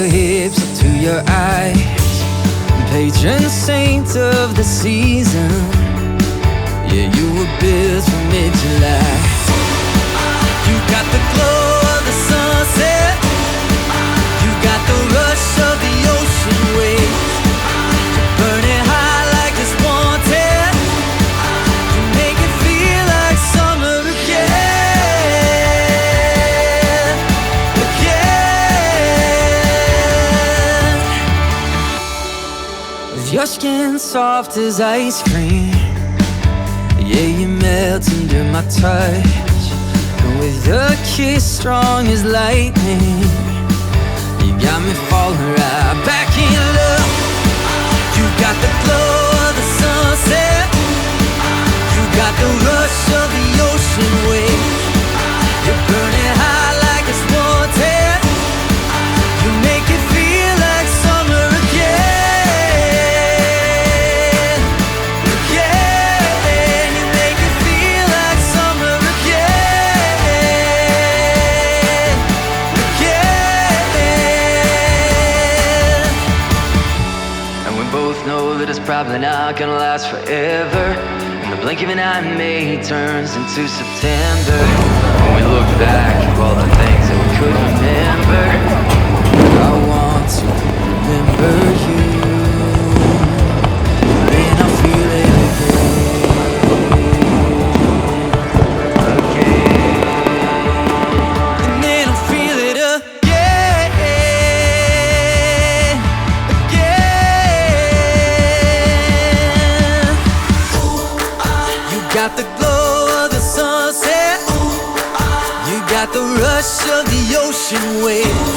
your hips up to your eyes, patron saint of the season. Yeah, you were built for mid-July. You got the glow of the sunset, you got the rush of the ocean waves, burning high like it's wanted. You make it feel like summer again, again. With your skin soft as ice cream, yeah, you melt under my touch. And with a kiss strong as lightning, you got me falling right back in love. You got the glow of the sunset, you got the rush of the ocean waves, you're burning high like it's wanted. You make it feel like summer again, again. You make it feel like summer again, again. And we both know that it's probably not gonna last forever. In the blink of an eye, May turns into September. When we look back at all the things that we could remember, I want to remember you, and I feel it again, and then I feel it again, again. You got the glow of the sunset, you got the rush of the ocean waves,